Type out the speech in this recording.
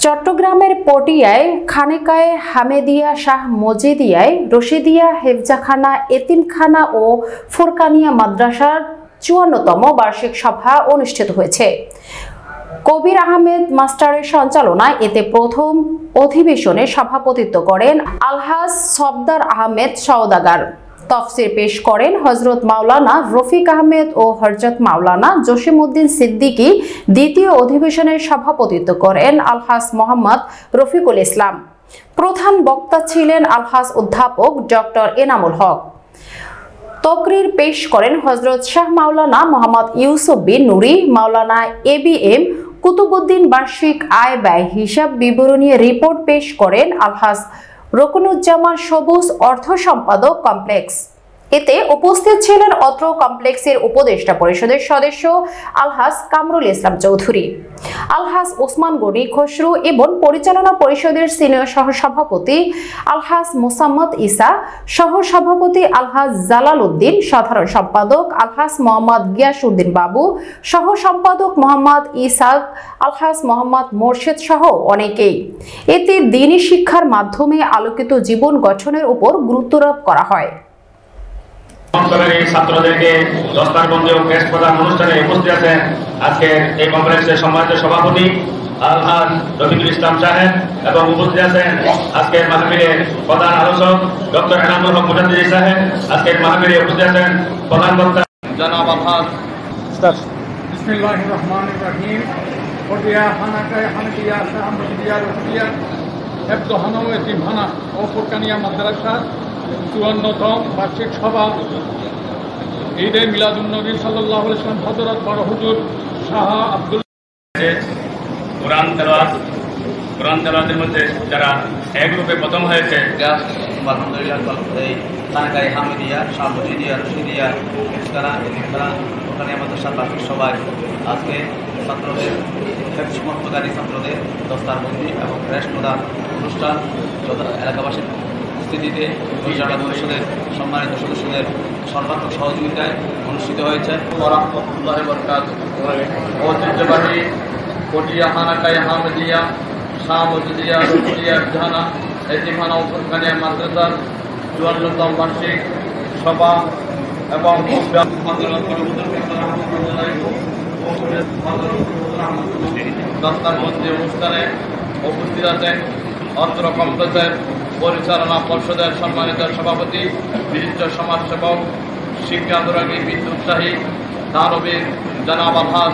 চট্টগ্রামের পটিয়ায় খানেকায়ে হামেদিয়া শাহ মজিদিয়ায় রশিদিয়া হেফজাখানা এতিমখানা ও ফুরকানিয়া মাদ্রাসার ৫৪তম বার্ষিক সভা অনুষ্ঠিত হয়েছে। কবির আহমেদ মাস্টারের সঞ্চালনায় এতে প্রথম অধিবেশনে সভাপতিত্ব করেন আলহাজ সফদার আহমেদ সওদাগর। তফসির পেশ করেন হযরত মাওলানা রফিক আহমেদ ও হযরত মাওলানা জসিমউদ্দিন সিদ্দিকী। দ্বিতীয় অধিবেশনে সভাপতিত্ব করেন আলহাজ মোহাম্মদ রফিকুল ইসলাম। প্রধান বক্তা ছিলেন আলহাজ অধ্যাপক ডক্টর এনামুল হক। তকরির পেশ করেন হযরত শাহ মাওলানা মোহাম্মদ ইউসুফ বিন নুরি। মাওলানা এবিএম কুতুবউদ্দিন বার্ষিক আয় ব্যয় হিসাব বিবরণী রিপোর্ট পেশ করেন আলহাজ রকুনুজ্জামান সবুজ, অর্থ সম্পাদক, কমপ্লেক্স। এতে উপস্থিত ছিলেন অত্র কমপ্লেক্সের উপদেষ্টা পরিষদের সদস্য আলহাজ কামরুল ইসলাম চৌধুরী, আলহাজ ওসমান গনি খসরু এবং পরিচালনা পরিষদের সিনিয়র সহসভাপতি আলহাজ মোসাম্মদ ইসা, সহসভাপতি আলহাজ জালাল উদ্দিন, সাধারণ সম্পাদক আলহাজ মোহাম্মদ গিয়াসউদ্দিন বাবু, সহ সম্পাদক মোহাম্মদ ইসাক, আলহাজ মোহাম্মদ মোর্শেদ সহ অনেকেই। এতে দ্বীনি শিক্ষার মাধ্যমে আলোকিত জীবন গঠনের উপর গুরুত্বারোপ করা হয়। ছাত্রদেরকে দস্তারবন্দি ও ক্রেস্ট প্রদান অনুষ্ঠানে উপস্থিত আছেন আজকের এই কনফারেন্সের সম্মানিত সভাপতি আলহাজ রফিকুল ইসলাম সাহেব এবং উপস্থিত আছেন আজকের মাহফিলের প্রধান আলোচক ডক্টর এনামুল হক মুজাদ্দিদি সাহেব। আজকের মাহফিলে উপস্থিত আছেন প্রধান বক্তা জনাব আলহাজ বিসমিল্লাহির রহমানির রহিম। পটিয়া খানাকায়ে হামেদিয়া শাহ মজিদিয়া রশিদিয়া হেফজাখানা ও এতিমখানা ও ফুরকানিয়া মাদ্রাসা ৫৪তম বার্ষিক সভা ঈদে মিলাদুন্নবী সাল্লাল্লাহু আলাইহি ওয়াসাল্লাম হযরত বড় হুজুর শাহ আব্দুল কোরআন তেলাওয়াতের মধ্যে যারা এক গ্রুপে প্রথম হয়েছে আলহামদুলিল্লাহ এই খানাকায়ে হামেদিয়া শাহ মজিদিয়া রশিদিয়া হেফজাখানা এতিমখানা ফুরকানিয়া মাদ্রাসার বার্ষিক সভায় আজকে ছাত্রদের সমাপ্তকারী ছাত্রদের দস্তারবন্দি এবং ক্রেস্ট প্রদান অনুষ্ঠান এলাকাবাসীর উপস্থিতিতে পরিচালনা পরিষদের সম্মানিত সদস্যদের সর্বাত্মক সহযোগিতায় অনুষ্ঠিত হয়েছে। ওয়া ঐতিহ্যবাহী পটিয়া খানাকায়ে হামেদিয়া শাহ মজিদিয়া রশিদিয়া হেফজাখানা এতিমখানা ও ফুরকানিয়া মাদ্রাসার ৫৪তম বার্ষিক সভা এবং দস্তারবন্দি অনুষ্ঠানে উপস্থিত আছেন অত্র কমপ্লেক্সের পরিচালনা পর্ষদের সম্মানিত সভাপতি, বিশিষ্ট সমাজসেবক, শিক্ষানুরাগী, বিদ্যুৎসাহী, দানবীর জনাব আলহাজ